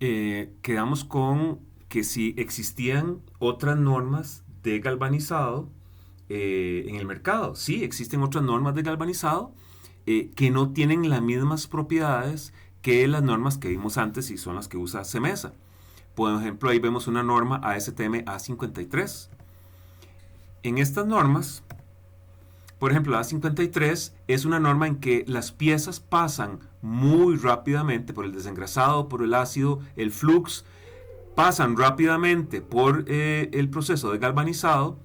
Quedamos con que si existían otras normas de galvanizado en el mercado. Sí, existen otras normas de galvanizado que no tienen las mismas propiedades que las normas que vimos antes y son las que usa CEMESA. Por ejemplo, ahí vemos una norma ASTM A53. En estas normas, por ejemplo, la A53 es una norma en que las piezas pasan muy rápidamente por el desengrasado, por el ácido, el flux, pasan rápidamente por el proceso de galvanizado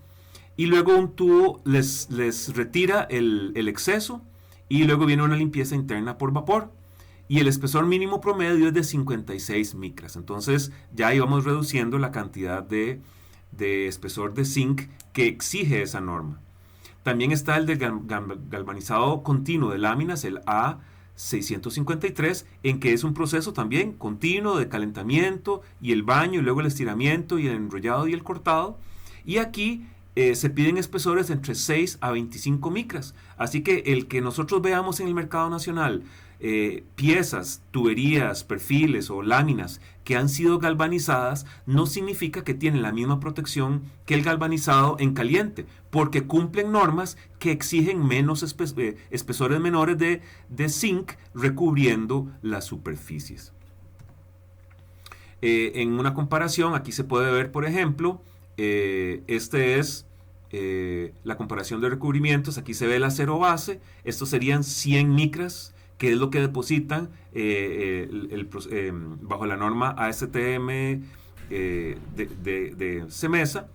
y luego un tubo les retira el exceso y luego viene una limpieza interna por vapor. Y el espesor mínimo promedio es de 56 micras. Entonces ya íbamos reduciendo la cantidad de espesor de zinc que exige esa norma. También está el de galvanizado continuo de láminas, el A653, en que es un proceso también continuo de calentamiento y el baño, y luego el estiramiento y el enrollado y el cortado. Y aquí se piden espesores entre 6 a 25 micras. Así que el que nosotros veamos en el mercado nacional piezas, tuberías, perfiles o láminas que han sido galvanizadas no significa que tienen la misma protección que el galvanizado en caliente, porque cumplen normas que exigen menos espesores menores de zinc recubriendo las superficies. En una comparación, aquí se puede ver, por ejemplo, este es la comparación de recubrimientos. Aquí se ve el acero base, estos serían 100 micras, que es lo que depositan bajo la norma ASTM de CEMESA,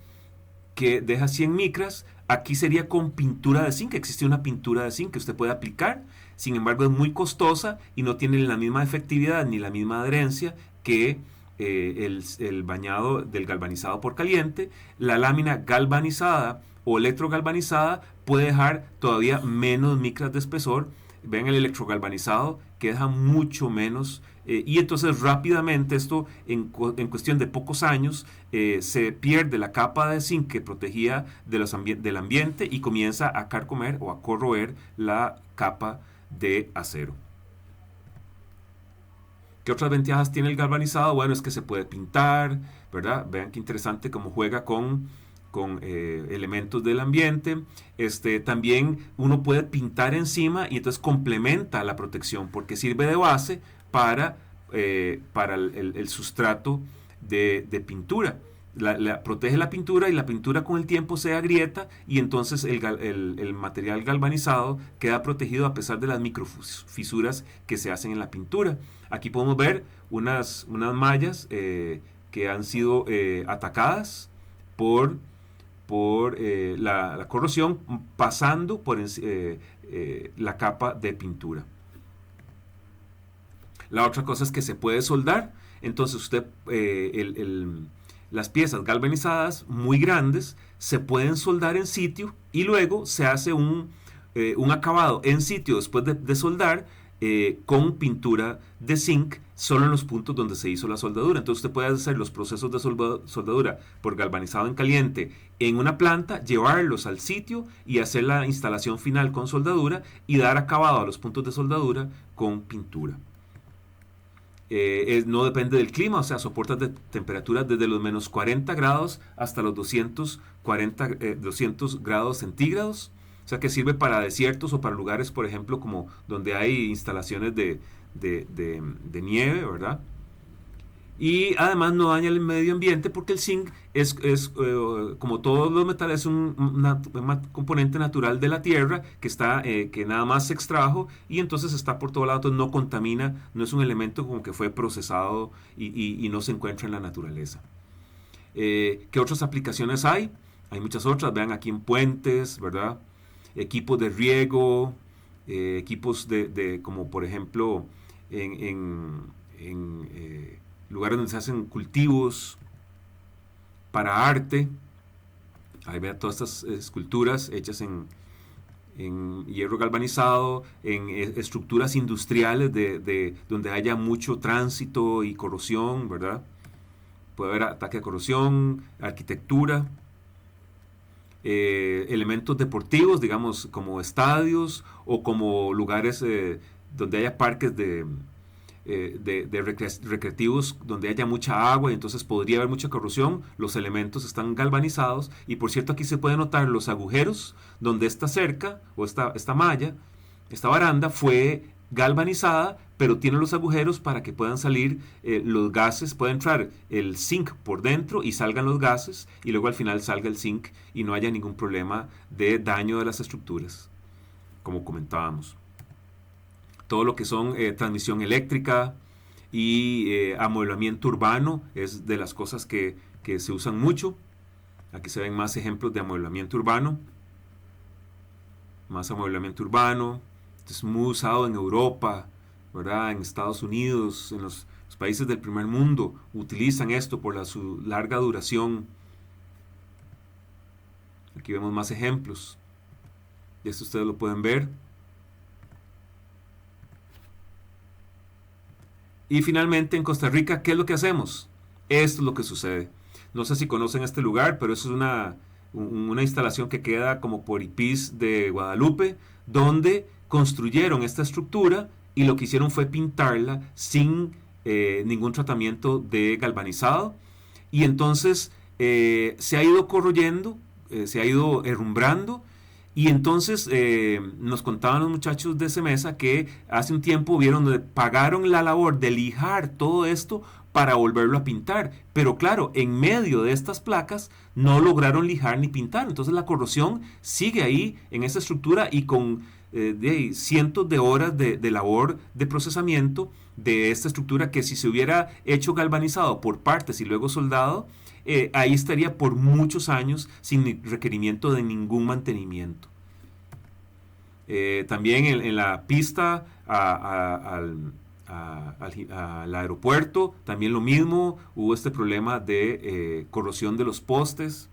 que deja 100 micras. Aquí sería con pintura de zinc. Existe una pintura de zinc que usted puede aplicar, sin embargo es muy costosa y no tiene la misma efectividad ni la misma adherencia que el bañado del galvanizado por caliente. La lámina galvanizada o electrogalvanizada puede dejar todavía menos micras de espesor. Vean el electrogalvanizado que deja mucho menos y entonces rápidamente esto en cuestión de pocos años se pierde la capa de zinc que protegía del ambiente y comienza a carcomer o a corroer la capa de acero. ¿Qué otras ventajas tiene el galvanizado? Bueno, es que se puede pintar, ¿verdad? Vean qué interesante cómo juega con elementos del ambiente. También uno puede pintar encima y entonces complementa la protección porque sirve de base para el sustrato de pintura. Protege la pintura y la pintura con el tiempo se agrieta y entonces el material galvanizado queda protegido a pesar de las microfisuras que se hacen en la pintura. Aquí podemos ver unas mallas que han sido atacadas por la corrosión pasando por la capa de pintura. La otra cosa es que se puede soldar. Entonces usted las piezas galvanizadas muy grandes se pueden soldar en sitio y luego se hace un acabado en sitio después de soldar con pintura de zinc solo en los puntos donde se hizo la soldadura. Entonces usted puede hacer los procesos de soldadura por galvanizado en caliente en una planta, llevarlos al sitio y hacer la instalación final con soldadura y dar acabado a los puntos de soldadura con pintura. No depende del clima, o sea, soporta temperaturas desde los menos 40 grados hasta los 200 grados centígrados. O sea, que sirve para desiertos o para lugares, por ejemplo, como donde hay instalaciones de nieve, ¿verdad? Y además no daña el medio ambiente porque el zinc es como todos los metales, es un componente natural de la tierra que nada más se extrajo y entonces está por todo lado, entonces no contamina, no es un elemento como que fue procesado y no se encuentra en la naturaleza. ¿Qué otras aplicaciones hay? Hay muchas otras, vean aquí en puentes, ¿verdad? Equipos de riego, equipos como por ejemplo en lugares donde se hacen cultivos para arte. Ahí vean todas estas esculturas hechas en hierro galvanizado, en estructuras industriales donde haya mucho tránsito y corrosión, ¿verdad? Puede haber ataque de corrosión, arquitectura, elementos deportivos, digamos, como estadios o como lugares donde haya parques recreativos donde haya mucha agua y entonces podría haber mucha corrosión. Los elementos están galvanizados y por cierto aquí se pueden notar los agujeros donde esta cerca o esta malla, esta baranda fue galvanizada, pero tiene los agujeros para que puedan salir los gases, puede entrar el zinc por dentro y salgan los gases y luego al final salga el zinc y no haya ningún problema de daño de las estructuras, como comentábamos. Todo lo que son transmisión eléctrica y amueblamiento urbano es de las cosas que se usan mucho. Aquí se ven más ejemplos de amueblamiento urbano. Más amueblamiento urbano. Es muy usado en Europa, ¿verdad? En Estados Unidos, en los países del primer mundo. Utilizan esto por su larga duración. Aquí vemos más ejemplos. Y esto ustedes lo pueden ver. Y finalmente en Costa Rica, ¿qué es lo que hacemos? Esto es lo que sucede. No sé si conocen este lugar, pero eso es una instalación que queda como por Ipís de Guadalupe, donde construyeron esta estructura y lo que hicieron fue pintarla sin ningún tratamiento de galvanizado. Y entonces se ha ido corroyendo, se ha ido herrumbrando. Y entonces nos contaban los muchachos de Semesa que hace un tiempo vieron donde pagaron la labor de lijar todo esto para volverlo a pintar. Pero claro, en medio de estas placas no lograron lijar ni pintar. Entonces la corrosión sigue ahí en esa estructura y con cientos de horas de labor de procesamiento de esta estructura que si se hubiera hecho galvanizado por partes y luego soldado, ahí estaría por muchos años sin requerimiento de ningún mantenimiento. También en la pista al aeropuerto, también lo mismo, hubo este problema de corrosión de los postes.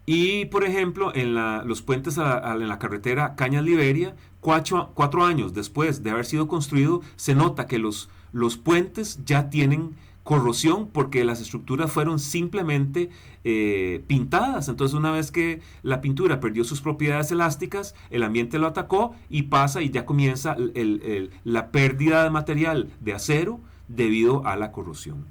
Y por ejemplo, en los puentes en la carretera Cañas-Liberia, 4 años después de haber sido construido, se nota que los puentes ya tienen corrosión porque las estructuras fueron simplemente pintadas. Entonces una vez que la pintura perdió sus propiedades elásticas, el ambiente lo atacó y pasa y ya comienza la pérdida de material de acero debido a la corrosión.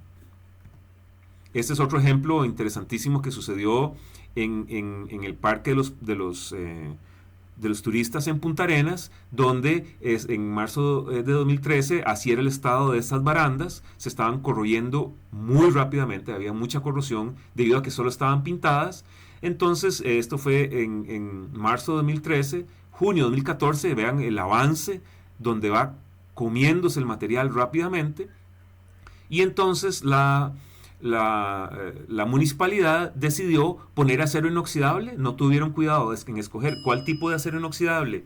Este es otro ejemplo interesantísimo que sucedió en el parque de los turistas en Punta Arenas, donde en marzo de 2013, así era el estado de estas barandas, se estaban corroyendo muy rápidamente, había mucha corrosión debido a que solo estaban pintadas. Entonces esto fue en marzo de 2013, junio de 2014, vean el avance donde va comiéndose el material rápidamente, y entonces la municipalidad decidió poner acero inoxidable. No tuvieron cuidado en escoger cuál tipo de acero inoxidable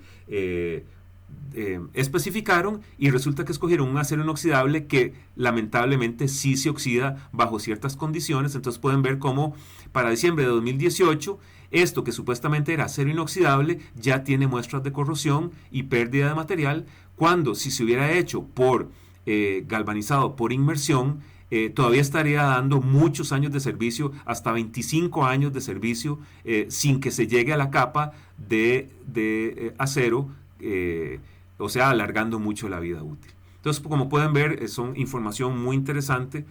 especificaron y resulta que escogieron un acero inoxidable que lamentablemente sí se oxida bajo ciertas condiciones. Entonces pueden ver cómo para diciembre de 2018 esto que supuestamente era acero inoxidable ya tiene muestras de corrosión y pérdida de material, cuando si se hubiera hecho por galvanizado por inmersión, todavía estaría dando muchos años de servicio, hasta 25 años de servicio, sin que se llegue a la capa de acero, o sea, alargando mucho la vida útil. Entonces, como pueden ver, son información muy interesante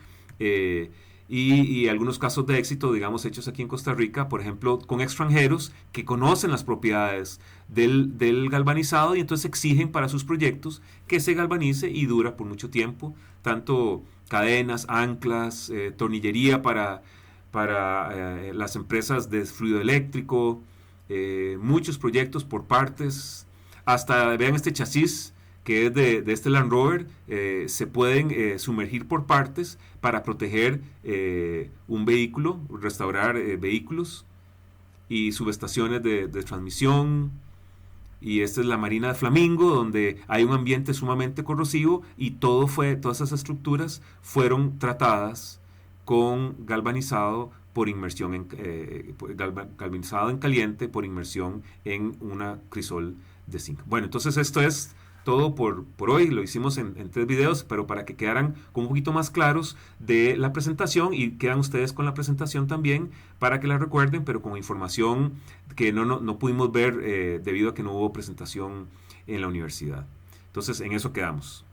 y algunos casos de éxito, digamos, hechos aquí en Costa Rica, por ejemplo, con extranjeros que conocen las propiedades del galvanizado y entonces exigen para sus proyectos que se galvanice y dura por mucho tiempo, tanto cadenas, anclas, tornillería para las empresas de fluido eléctrico, muchos proyectos por partes, hasta vean este chasis que es de este Land Rover, se pueden sumergir por partes para proteger un vehículo, restaurar vehículos y subestaciones de transmisión. Y esta es la Marina de Flamingo, donde hay un ambiente sumamente corrosivo y todas esas estructuras fueron tratadas con galvanizado por inmersión galvanizado en caliente por inmersión en una crisol de zinc. Bueno, entonces esto es todo por hoy. Lo hicimos en 3 videos, pero para que quedaran un poquito más claros de la presentación, y quedan ustedes con la presentación también para que la recuerden, pero con información que no pudimos ver debido a que no hubo presentación en la universidad. Entonces, en eso quedamos.